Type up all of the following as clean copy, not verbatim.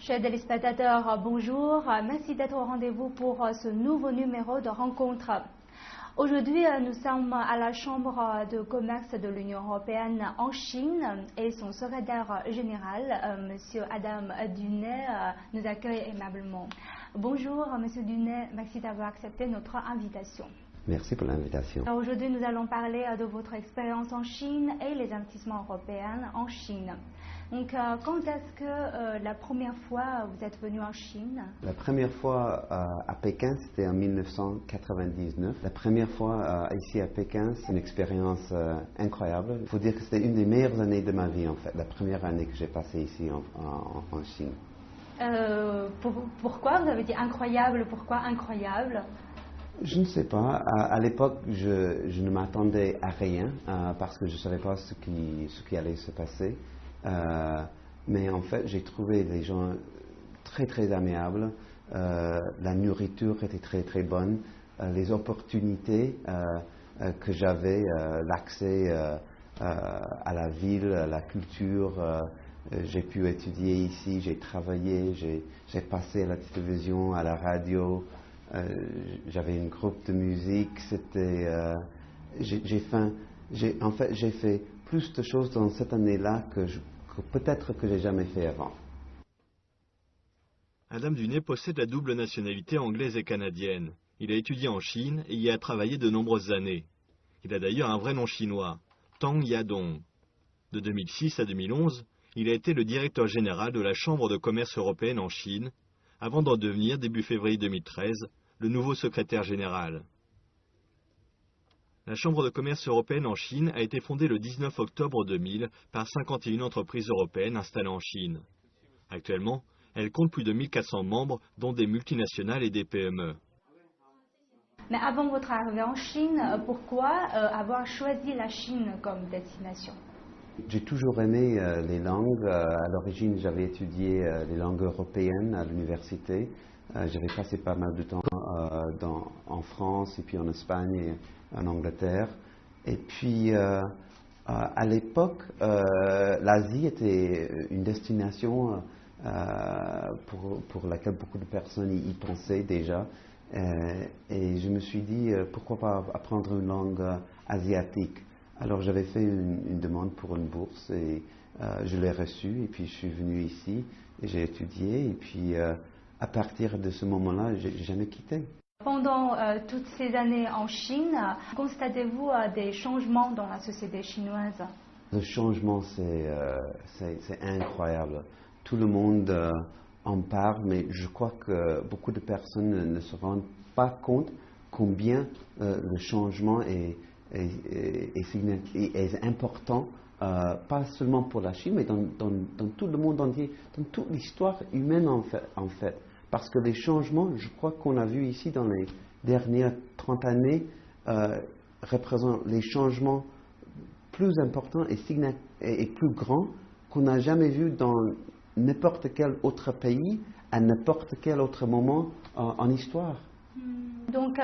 Chers téléspectateurs, bonjour. Merci d'être au rendez-vous pour ce nouveau numéro de rencontre. Aujourd'hui, nous sommes à la Chambre de commerce de l'Union européenne en Chine et son secrétaire général, M. Adam Dunet, nous accueille aimablement. Bonjour, M. Dunet, merci d'avoir accepté notre invitation. Merci pour l'invitation. Aujourd'hui, nous allons parler de votre expérience en Chine et les investissements européens en Chine. Donc, quand est-ce que la première fois vous êtes venu en Chine? La première fois à Pékin, c'était en 1999. La première fois ici à Pékin, c'est une expérience incroyable. Il faut dire que c'était une des meilleures années de ma vie, en fait. La première année que j'ai passée ici en Chine. Pourquoi vous avez dit incroyable? Pourquoi incroyable? Je ne sais pas. À l'époque, je ne m'attendais à rien parce que je ne savais pas ce qui allait se passer. Mais en fait, j'ai trouvé des gens très très amiables. La nourriture était très très bonne. Les opportunités que j'avais, l'accès à la ville, à la culture, j'ai pu étudier ici, j'ai travaillé, j'ai passé à la télévision, à la radio. J'avais une groupe de musique. C'était, j'ai fait plus de choses dans cette année-là que peut-être que j'ai jamais fait avant. Adam Dunet possède la double nationalité anglaise et canadienne. Il a étudié en Chine et y a travaillé de nombreuses années. Il a d'ailleurs un vrai nom chinois, Tang Yadong. De 2006 à 2011, il a été le directeur général de la Chambre de commerce européenne en Chine, avant d'en devenir, début février 2013, le nouveau secrétaire général. La Chambre de commerce européenne en Chine a été fondée le 19 octobre 2000 par 51 entreprises européennes installées en Chine. Actuellement, elle compte plus de 1400 membres, dont des multinationales et des PME. Mais avant votre arrivée en Chine, pourquoi avoir choisi la Chine comme destination? J'ai toujours aimé les langues. À l'origine, j'avais étudié les langues européennes à l'université. J'avais passé pas mal de temps en France et puis en Espagne et en Angleterre. Et puis, à l'époque, l'Asie était une destination pour laquelle beaucoup de personnes y pensaient déjà. Et je me suis dit, pourquoi pas apprendre une langue asiatique? Alors j'avais fait une demande pour une bourse et je l'ai reçue et puis je suis venu ici et j'ai étudié et puis à partir de ce moment-là, j'ai jamais quitté. Pendant toutes ces années en Chine, constatez-vous des changements dans la société chinoise? Le changement, c'est incroyable. Tout le monde en parle, mais je crois que beaucoup de personnes ne se rendent pas compte combien le changement est important, pas seulement pour la Chine, mais dans tout le monde entier, dans toute l'histoire humaine en fait. Parce que les changements, je crois qu'on a vu ici dans les dernières 30 années, représentent les changements plus importants et plus grands qu'on n'a jamais vu dans n'importe quel autre pays, à n'importe quel autre moment en histoire. Donc,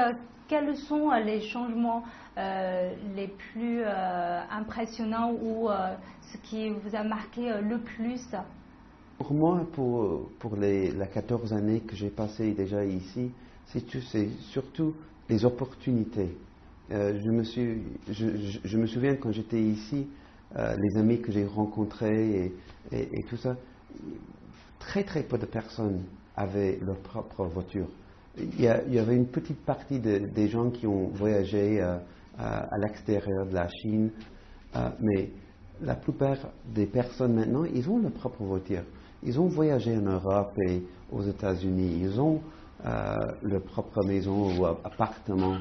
quels sont les changements les plus impressionnants ou ce qui vous a marqué le plus? Pour moi, pour les 14 années que j'ai passées déjà ici, c'est surtout les opportunités. Je me souviens quand j'étais ici, les amis que j'ai rencontrés et tout ça, très très peu de personnes avaient leur propre voiture. Il y avait une petite partie des gens qui ont voyagé à l'extérieur de la Chine, mais la plupart des personnes maintenant, ils ont leur propre voiture. Ils ont voyagé en Europe et aux États-Unis. Ils ont leur propre maison ou appartement.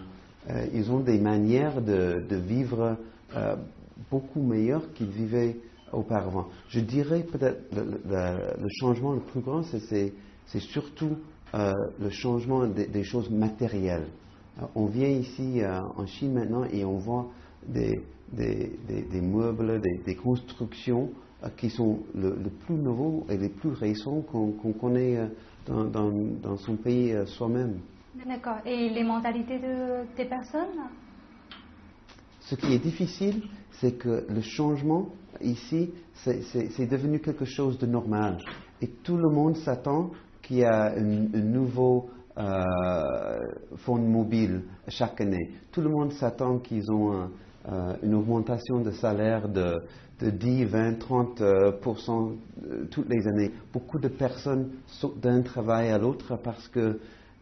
Ils ont des manières de vivre beaucoup meilleures qu'ils vivaient auparavant. Je dirais peut-être le changement le plus grand, c'est surtout le changement des choses matérielles. On vient ici en Chine maintenant et on voit des meubles, des constructions qui sont le plus nouveau et les plus récents qu'on connaît dans son pays soi-même. D'accord. Et les mentalités des personnes? Ce qui est difficile, c'est que le changement ici, c'est devenu quelque chose de normal. et tout le monde s'attend qu'il y a un nouveau fonds mobile chaque année. Tout le monde s'attend qu'ils ont une augmentation de salaire de 10, 20, 30% toutes les années. Beaucoup de personnes sautent d'un travail à l'autre parce qu'il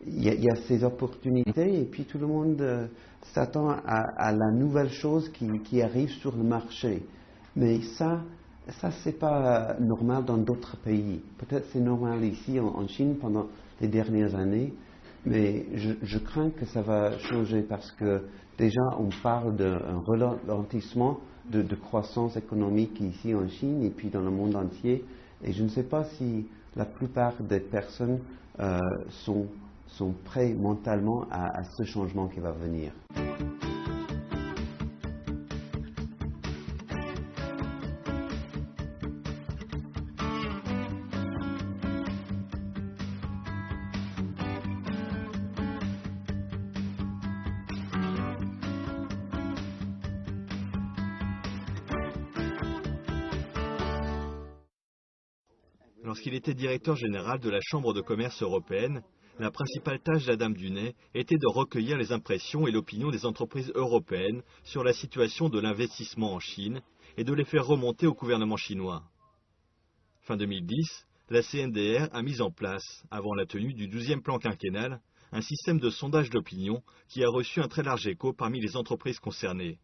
y a ces opportunités et puis tout le monde s'attend à la nouvelle chose qui arrive sur le marché. Mais ça c'est pas normal dans d'autres pays. Peut-être c'est normal ici en Chine pendant les dernières années, mais je crains que ça va changer parce que déjà on parle d'un ralentissement de croissance économique ici en Chine et puis dans le monde entier. Et je ne sais pas si la plupart des personnes sont prêts mentalement à ce changement qui va venir. Lorsqu'il était directeur général de la Chambre de commerce européenne, la principale tâche d'Adam Dunay était de recueillir les impressions et l'opinion des entreprises européennes sur la situation de l'investissement en Chine et de les faire remonter au gouvernement chinois. Fin 2010, la CNDR a mis en place, avant la tenue du 12e plan quinquennal, un système de sondage d'opinion qui a reçu un très large écho parmi les entreprises concernées,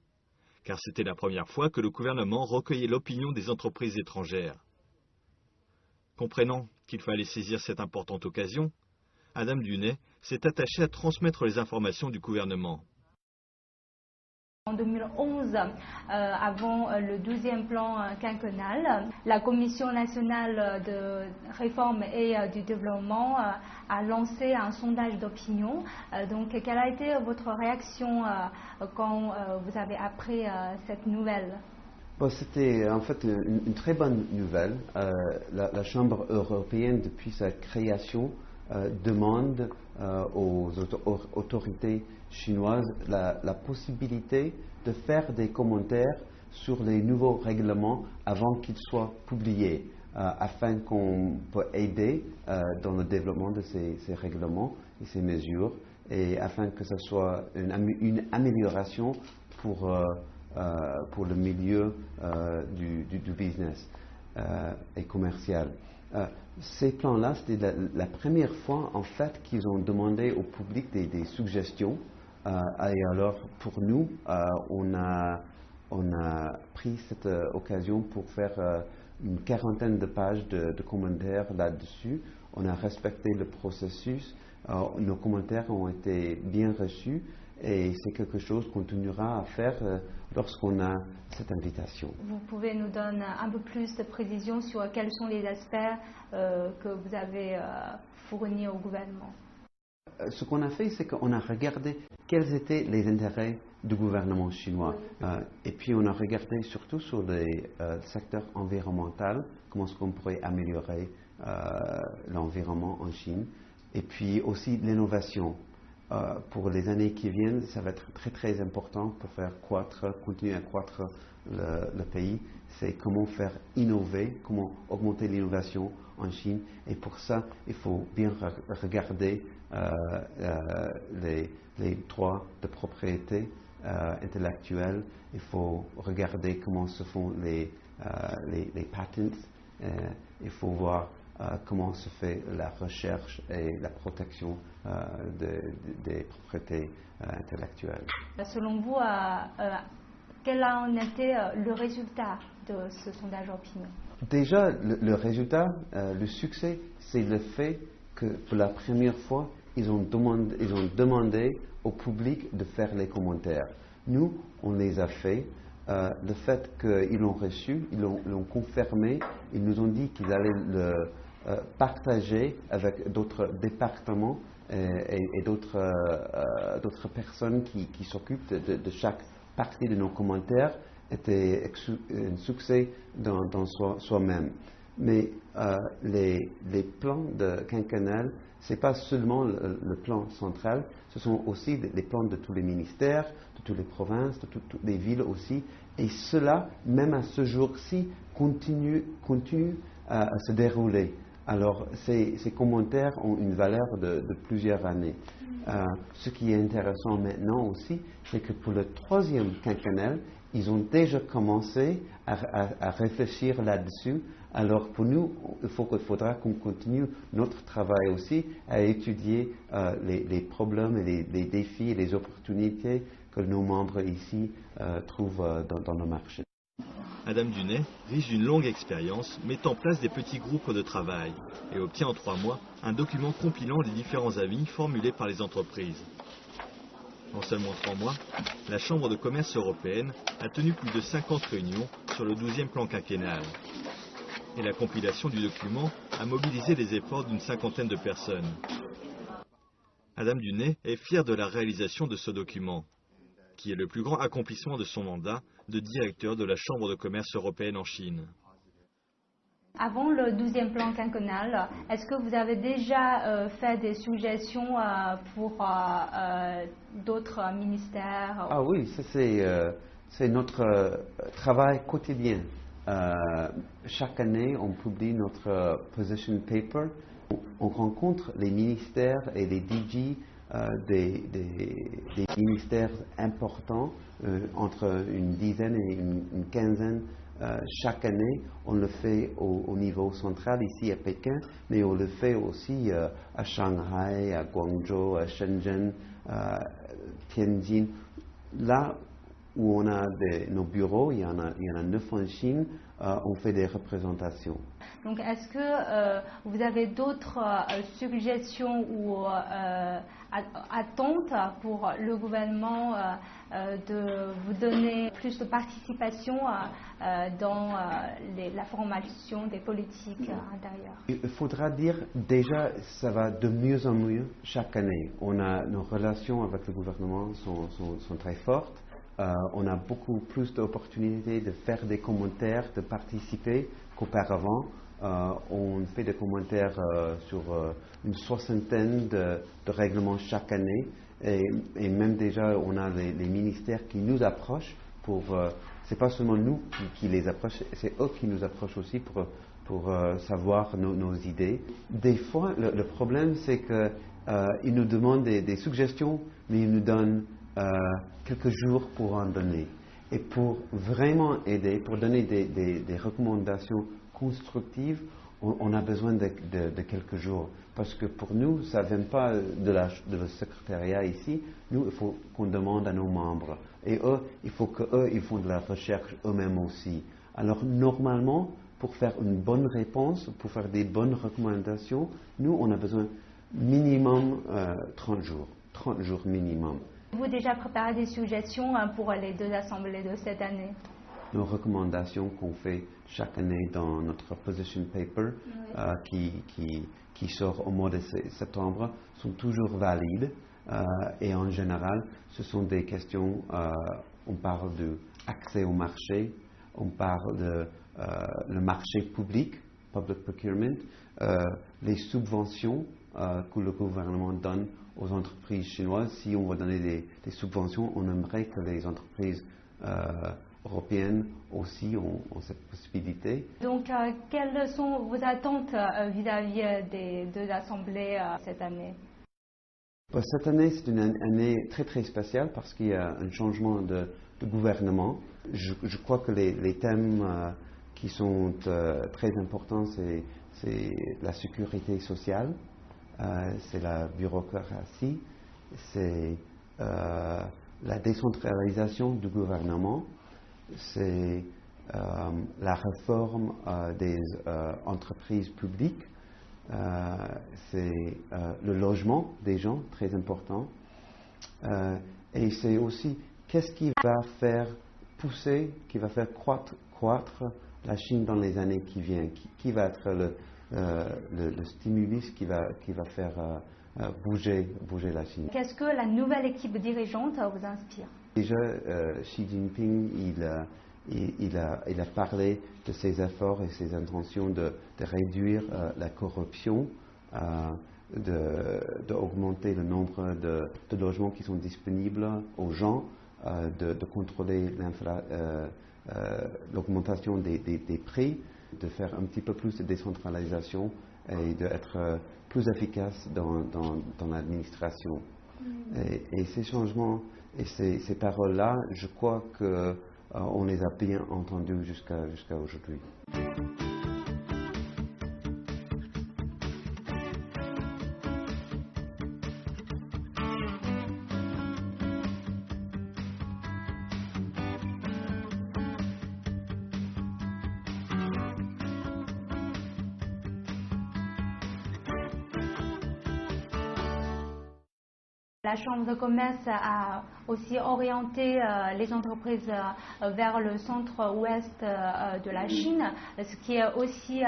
car c'était la première fois que le gouvernement recueillait l'opinion des entreprises étrangères. Comprenant qu'il fallait saisir cette importante occasion, Adam Dunay s'est attaché à transmettre les informations du gouvernement. En 2011, avant le 12e plan quinquennal, la Commission nationale de réforme et du développement a lancé un sondage d'opinion. Donc, quelle a été votre réaction quand vous avez appris cette nouvelle ? Bon, c'était en fait une très bonne nouvelle. La Chambre européenne, depuis sa création, demande aux autorités chinoises la possibilité de faire des commentaires sur les nouveaux règlements avant qu'ils soient publiés, afin qu'on puisse aider dans le développement de ces règlements et ces mesures, et afin que ce soit une amélioration pour le milieu du business et commercial. Ces plans-là, c'était la première fois en fait qu'ils ont demandé au public des suggestions. Et alors pour nous, on a pris cette occasion pour faire une quarantaine de pages de commentaires là-dessus. On a respecté le processus. Nos commentaires ont été bien reçus. Et c'est quelque chose qu'on continuera à faire lorsqu'on a cette invitation. Vous pouvez nous donner un peu plus de précision sur quels sont les aspects que vous avez fournis au gouvernement? Ce qu'on a fait, c'est qu'on a regardé quels étaient les intérêts du gouvernement chinois. Et puis on a regardé surtout sur les secteurs environnementaux, comment est-ce qu'on pourrait améliorer l'environnement en Chine. Et puis aussi l'innovation. Pour les années qui viennent, ça va être très très important pour faire continuer à croître le pays. C'est comment faire innover, comment augmenter l'innovation en Chine. Et pour ça, il faut bien regarder les droits de propriété intellectuelle. Il faut regarder comment se font les patents. Il faut voir comment se fait la recherche et la protection des propriétés intellectuelles. Selon vous, quel a été le résultat de ce sondage opinion? Déjà, le résultat, le succès, c'est le fait que pour la première fois, ils ont demandé au public de faire les commentaires. Nous, on les a fait. Le fait qu'ils l'ont reçu, ils l'ont confirmé, ils nous ont dit qu'ils allaient le partager avec d'autres départements et d'autres personnes qui s'occupent de chaque partie de nos commentaires, était un succès dans soi-même. Mais les plans de quinquennal, ce n'est pas seulement le plan central, ce sont aussi les plans de tous les ministères, de toutes les provinces, de toutes les villes aussi. Et cela, même à ce jour-ci, continue à se dérouler. Alors, ces commentaires ont une valeur de plusieurs années. Ce qui est intéressant maintenant aussi, c'est que pour le 3e quinquennal, ils ont déjà commencé à réfléchir là-dessus. Alors pour nous, il faudra qu'on continue notre travail aussi à étudier les problèmes et les défis et les opportunités que nos membres ici trouvent dans le marché. Adam Dunay, riche d'une longue expérience, met en place des petits groupes de travail et obtient en 3 mois un document compilant les différents avis formulés par les entreprises. En seulement 3 mois, la Chambre de commerce européenne a tenu plus de 50 réunions sur le 12e plan quinquennal. Et la compilation du document a mobilisé les efforts d'une 50aine de personnes. Adam Dunay est fier de la réalisation de ce document, qui est le plus grand accomplissement de son mandat de directeur de la Chambre de commerce européenne en Chine. Avant le 12e plan quinquennal, est-ce que vous avez déjà fait des suggestions pour d'autres ministères? Ah oui, ça c'est notre travail quotidien. Chaque année, on publie notre position paper. On rencontre les ministères et les DG des ministères importants, entre une dizaine et une quinzaine chaque année. On le fait au niveau central ici à Pékin, mais on le fait aussi à Shanghai, à Guangzhou, à Shenzhen, à Tianjin. Là où on a nos bureaux, il y en a 9 en Chine, on fait des représentations. Donc, est-ce que vous avez d'autres suggestions ou attentes pour le gouvernement de vous donner plus de participation dans la formation des politiques intérieures? Il faudra dire déjà, ça va de mieux en mieux chaque année. Nos relations avec le gouvernement sont très fortes. On a beaucoup plus d'opportunités de faire des commentaires, de participer qu'auparavant. On fait des commentaires sur une 60aine de règlements chaque année et même déjà on a les ministères qui nous approchent c'est pas seulement nous qui les approchent, c'est eux qui nous approchent aussi pour savoir nos idées. Des fois le problème c'est qu'ils nous demandent des suggestions mais ils nous donnent quelques jours pour en donner. Et pour vraiment aider, pour donner des recommandations constructives, on a besoin de quelques jours. Parce que pour nous, ça ne vient pas de le secrétariat ici. Nous, il faut qu'on demande à nos membres. Et eux, il faut qu'eux, ils font de la recherche eux-mêmes aussi. Alors, normalement, pour faire une bonne réponse, pour faire des bonnes recommandations, nous, on a besoin minimum 30 jours. 30 jours minimum. Vous déjà préparé des suggestions pour les 2 assemblées de cette année? Nos recommandations qu'on fait chaque année dans notre position paper, qui sort au mois de septembre, sont toujours valides. Et en général, ce sont des questions, on parle d'accès au marché, on parle de le marché public, public procurement, les subventions que le gouvernement donne aux entreprises chinoises. Si on va donner des subventions, on aimerait que les entreprises européennes aussi ont cette possibilité. Donc, quelles sont vos attentes vis-à-vis des 2 assemblées cette année? Cette année, c'est une année très très spéciale parce qu'il y a un changement de gouvernement. Je crois que les thèmes qui sont très importants, c'est la sécurité sociale, c'est la bureaucratie, c'est la décentralisation du gouvernement, c'est la réforme des entreprises publiques, c'est le logement des gens, très important, et c'est aussi qu'est-ce qui va faire pousser, qui va faire croître la Chine dans les années qui viennent, qui va être le stimulus qui va faire bouger la Chine. Qu'est-ce que la nouvelle équipe dirigeante vous inspire? Déjà, Xi Jinping, il a parlé de ses efforts et ses intentions de réduire la corruption, d'augmenter le nombre de logements qui sont disponibles aux gens, de contrôler l'augmentation des prix, de faire un petit peu plus de décentralisation et d'être plus efficace dans l'administration. Et ces changements et ces paroles-là, je crois qu'on les a bien entendues jusqu'à aujourd'hui. La Chambre de commerce a aussi orienté les entreprises vers le centre-ouest de la Chine, ce qui est aussi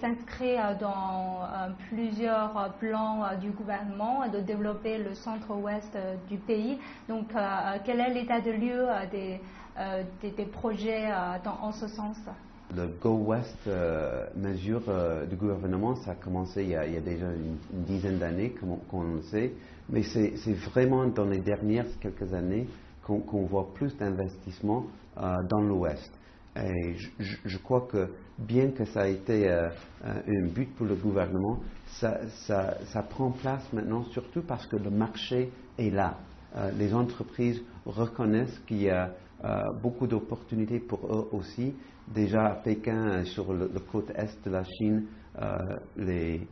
s'inscrit dans plusieurs plans du gouvernement de développer le centre-ouest du pays. Donc, quel est l'état de lieu des projets en ce sens? Le Go West mesure du gouvernement, ça a commencé il y a déjà une dizaine d'années, qu'on le sait, mais c'est vraiment dans les dernières quelques années qu'on voit plus d'investissements dans l'Ouest. Et je crois que bien que ça a été un but pour le gouvernement, ça prend place maintenant surtout parce que le marché est là. Les entreprises reconnaissent qu'il y a beaucoup d'opportunités pour eux aussi. Déjà à Pékin, sur le côte est de la Chine, les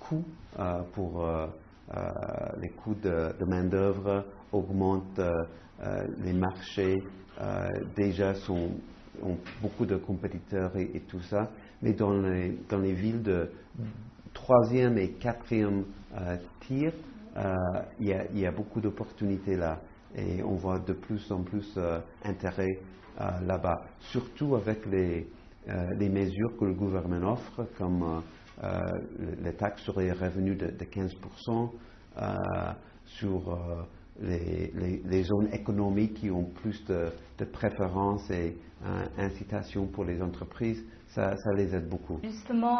coûts les coûts de main-d'œuvre augmentent, les marchés déjà ont beaucoup de compétiteurs et tout ça. Mais dans les villes de 3e et 4e tir, il y a beaucoup d'opportunités là. Et on voit de plus en plus intérêt là-bas, surtout avec les mesures que le gouvernement offre, comme les taxes sur les revenus de 15%, sur les zones économiques qui ont plus de préférences et incitations pour les entreprises. Ça les aide beaucoup. Justement,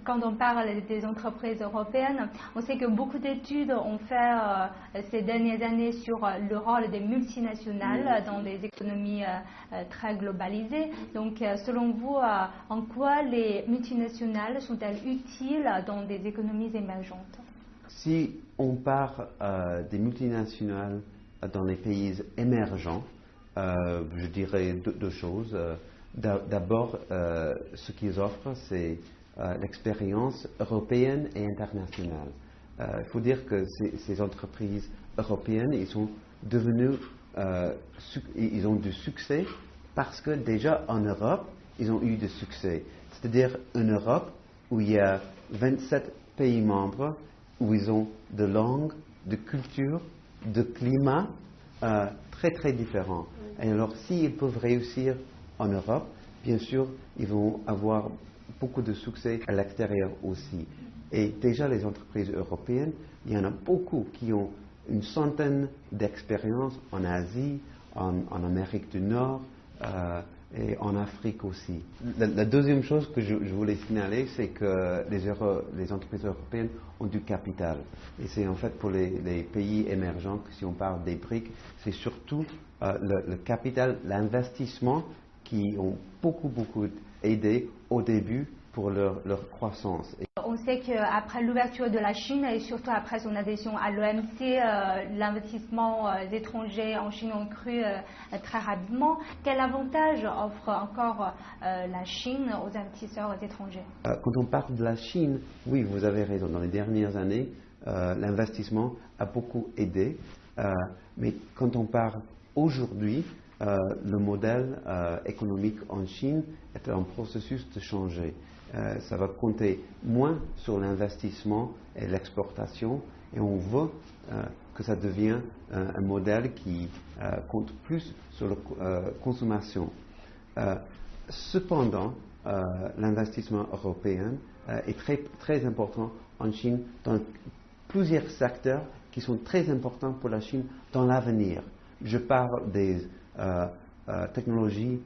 quand on parle des entreprises européennes, on sait que beaucoup d'études ont fait ces dernières années sur le rôle des multinationales dans des économies très globalisées. Donc, selon vous, en quoi les multinationales sont-elles utiles dans des économies émergentes? Si on parle des multinationales dans les pays émergents, je dirais deux choses. D'abord, ce qu'ils offrent, c'est l'expérience européenne et internationale. Il faut dire que ces entreprises européennes, ils sont devenus, ils ont du succès parce que déjà en Europe, ils ont eu du succès. C'est-à-dire en Europe où il y a 27 pays membres, où ils ont de langues, de cultures, de climats très très différents. Et alors, s'ils peuvent réussir en Europe, bien sûr, ils vont avoir beaucoup de succès à l'extérieur aussi. Et déjà, les entreprises européennes, il y en a beaucoup qui ont une centaine d'expériences en Asie, en Amérique du Nord et en Afrique aussi. La deuxième chose que je voulais signaler, c'est que les entreprises européennes ont du capital. Et c'est en fait pour les pays émergents, que si on parle des BRIC, c'est surtout le capital, l'investissement qui ont beaucoup aidé au début pour leur croissance. On sait qu'après l'ouverture de la Chine et surtout après son adhésion à l'OMC, l'investissement étrangers en Chine ont cru très rapidement. Quel avantage offre encore la Chine aux investisseurs étrangers? Quand on parle de la Chine, oui, vous avez raison. Dans les dernières années, l'investissement a beaucoup aidé. Mais quand on parle aujourd'hui, le modèle économique en Chine est en processus de changer. Ça va compter moins sur l'investissement et l'exportation et on veut que ça devienne un modèle qui compte plus sur la consommation. Cependant, l'investissement européen est très important en Chine dans plusieurs secteurs qui sont très importants pour la Chine dans l'avenir. Je parle des technologies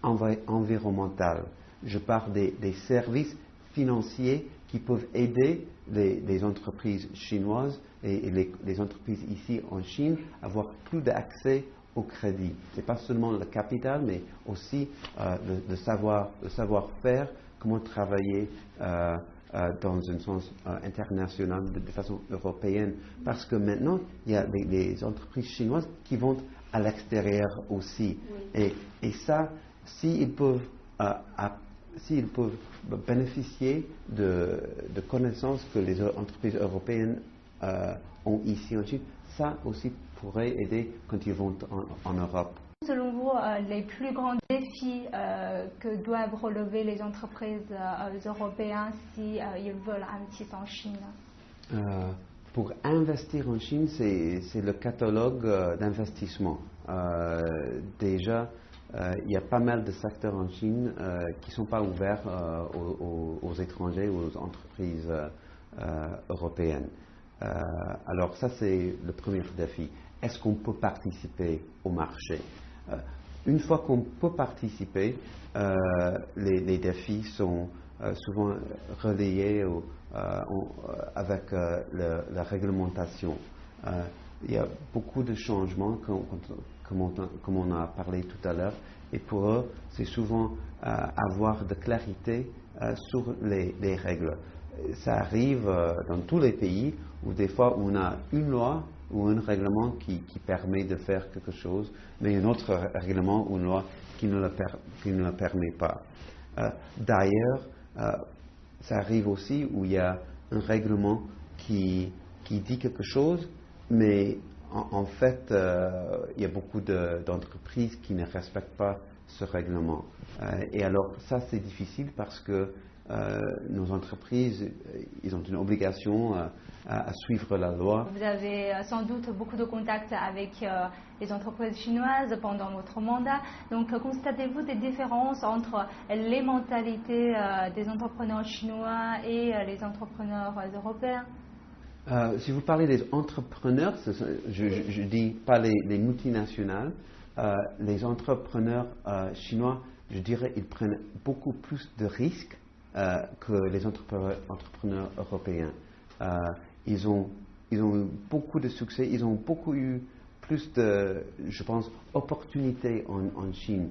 environnementales. Je parle des services financiers qui peuvent aider les entreprises chinoises et les entreprises ici en Chine à avoir plus d'accès au crédit. Ce n'est pas seulement le capital, mais aussi le savoir-faire comment travailler dans un sens international de façon européenne. Parce que maintenant, il y a des entreprises chinoises qui vont à l'extérieur aussi. Oui. Et ça, s'ils peuvent bénéficier de connaissances que les entreprises européennes ont ici en Chine, ça aussi pourrait aider quand ils vont en Europe. Selon vous, les plus grands défis que doivent relever les entreprises européennes si ils veulent investir en Chine? Pour investir en Chine, c'est le catalogue d'investissement. Déjà, il y a pas mal de secteurs en Chine qui ne sont pas ouverts aux étrangers ou aux entreprises européennes. Alors ça, c'est le premier défi. Est-ce qu'on peut participer au marché? Une fois qu'on peut participer, les défis sont souvent relayés avec la réglementation. Il y a beaucoup de changements, comme on a parlé tout à l'heure, et pour eux, c'est souvent avoir de clarité sur les règles. Ça arrive dans tous les pays où des fois on a une loi ou un règlement qui permet de faire quelque chose, mais un autre règlement ou une loi qui ne le permet pas. D'ailleurs, ça arrive aussi où il y a un règlement qui dit quelque chose, mais en fait, il y a beaucoup d'entreprises qui ne respectent pas ce règlement. Et alors, ça, c'est difficile parce que nos entreprises, ils ont une obligation à suivre la loi. Vous avez sans doute beaucoup de contacts avec les entreprises chinoises pendant votre mandat. Donc, constatez-vous des différences entre les mentalités des entrepreneurs chinois et les entrepreneurs européens? Si vous parlez des entrepreneurs, je dis pas les multinationales, les entrepreneurs chinois, je dirais, ils prennent beaucoup plus de risques que les entrepreneurs européens. Ils ont eu beaucoup de succès, ils ont beaucoup eu plus de, je pense, opportunités en Chine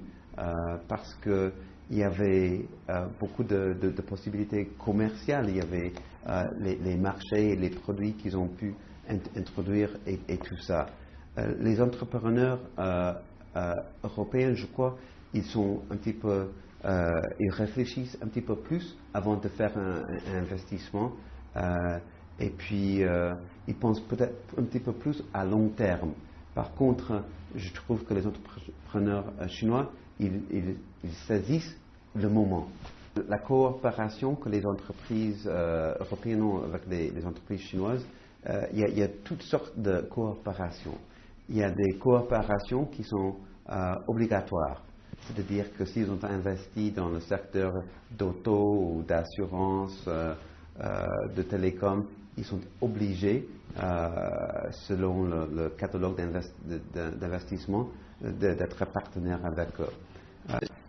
parce qu'il y avait beaucoup de possibilités commerciales, il y avait les marchés et les produits qu'ils ont pu introduire et tout ça. Les entrepreneurs européens, je crois, ils sont un petit peu ils réfléchissent un petit peu plus avant de faire un investissement et puis ils pensent peut-être un petit peu plus à long terme. Par contre, je trouve que les entrepreneurs chinois, ils saisissent le moment. La coopération que les entreprises européennes ont avec les entreprises chinoises, il y a toutes sortes de coopérations. Il y a des coopérations qui sont obligatoires. C'est-à-dire que s'ils ont investi dans le secteur d'auto ou d'assurance, de télécom, ils sont obligés, selon le catalogue d'investissement, d'être partenaires avec eux.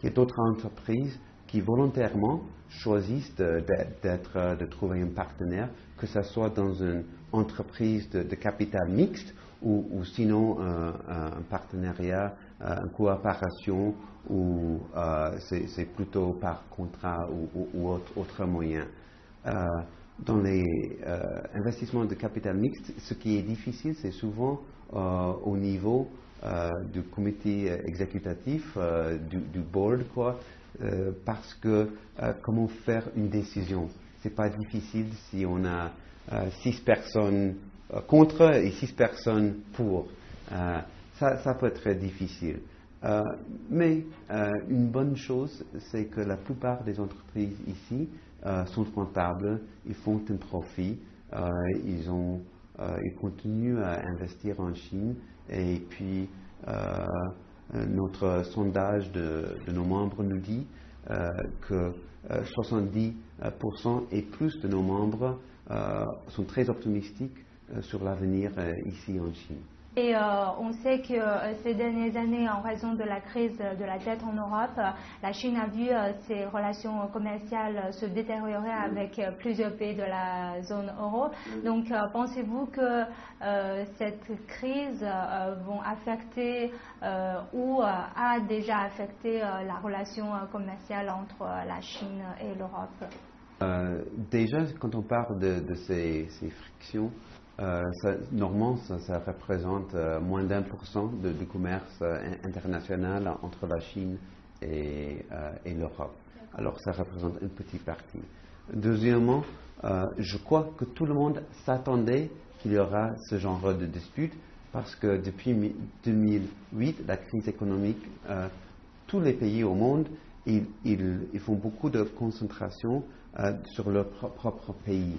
Il y a d'autres entreprises qui volontairement choisissent de trouver un partenaire, que ce soit dans une entreprise de capital mixte ou sinon un partenariat, une coopération ou c'est plutôt par contrat ou autre moyen. Dans les investissements de capital mixte, ce qui est difficile, c'est souvent au niveau du comité exécutif, du board, quoi, parce que comment faire une décision? C'est pas difficile si on a 6 personnes contre et 6 personnes pour. Ça peut être très difficile. Mais une bonne chose, c'est que la plupart des entreprises ici sont rentables, ils font un profit, ils continuent à investir en Chine et puis notre sondage de nos membres nous dit que 70% et plus de nos membres sont très optimistiques sur l'avenir ici en Chine. Et on sait que ces dernières années, en raison de la crise de la dette en Europe, la Chine a vu ses relations commerciales se détériorer avec plusieurs pays de la zone euro. Donc, pensez-vous que cette crise va affecter ou a déjà affecté la relation commerciale entre la Chine et l'Europe? Déjà, quand on parle de ces frictions, normalement, ça représente moins d'1% du commerce international entre la Chine et l'Europe. Alors, ça représente une petite partie. Deuxièmement, je crois que tout le monde s'attendait qu'il y aura ce genre de dispute parce que depuis 2008, la crise économique, tous les pays au monde, ils font beaucoup de concentration sur leur propre pays.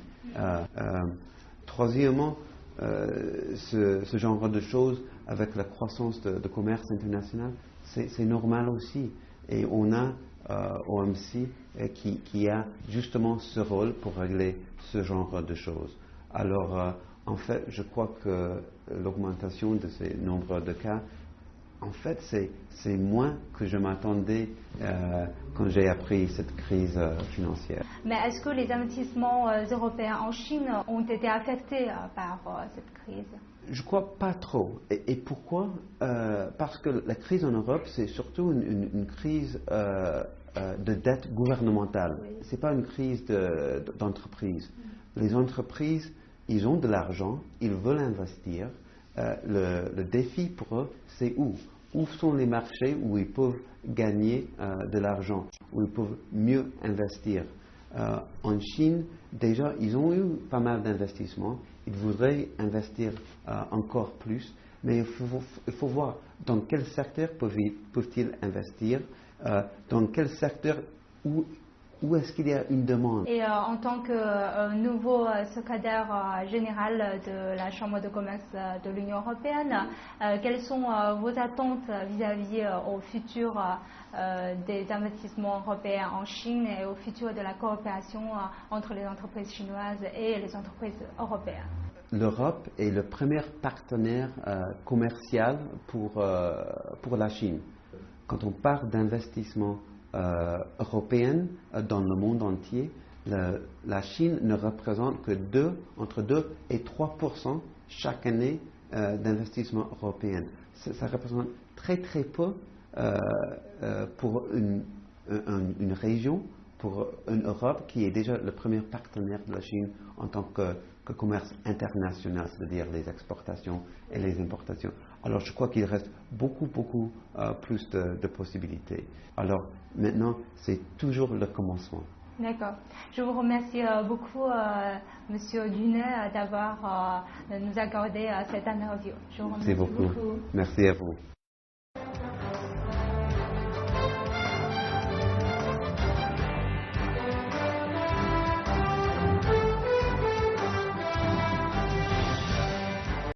Troisièmement, ce genre de choses, avec la croissance de commerce international, c'est normal aussi. Et on a OMC qui a justement ce rôle pour régler ce genre de choses. Alors, en fait, je crois que l'augmentation de ces nombres de cas, en fait, c'est moins que je m'attendais quand j'ai appris cette crise financière. Mais est-ce que les investissements européens en Chine ont été affectés par cette crise? Je crois pas trop. Et pourquoi? Parce que la crise en Europe, c'est surtout une crise de dette gouvernementale. Oui. C'est pas une crise d'entreprise. Les entreprises, ils ont de l'argent, ils veulent investir. Le défi pour eux, c'est où? Où sont les marchés où ils peuvent gagner de l'argent, où ils peuvent mieux investir? En Chine, déjà, ils ont eu pas mal d'investissements. Ils voudraient investir encore plus, mais il faut voir dans quel secteur peuvent-ils investir, dans quel secteur où est-ce qu'il y a une demande. Et en tant que nouveau secrétaire général de la Chambre de commerce de l'Union européenne, quelles sont vos attentes vis-à-vis au futur des investissements européens en Chine et au futur de la coopération entre les entreprises chinoises et les entreprises européennes? L'Europe est le premier partenaire commercial pour la Chine. Quand on parle d'investissement européenne dans le monde entier, la Chine ne représente que entre 2 et 3% chaque année d'investissement européen. Ça représente très très peu pour une région, pour une Europe qui est déjà le premier partenaire de la Chine en tant que commerce international, c'est-à-dire les exportations et les importations. Alors je crois qu'il reste beaucoup plus de possibilités. Alors maintenant, c'est toujours le commencement. D'accord. Je vous remercie beaucoup, Monsieur Dunet, d'avoir nous accordé cette interview. Je vous remercie Merci beaucoup. Merci à vous.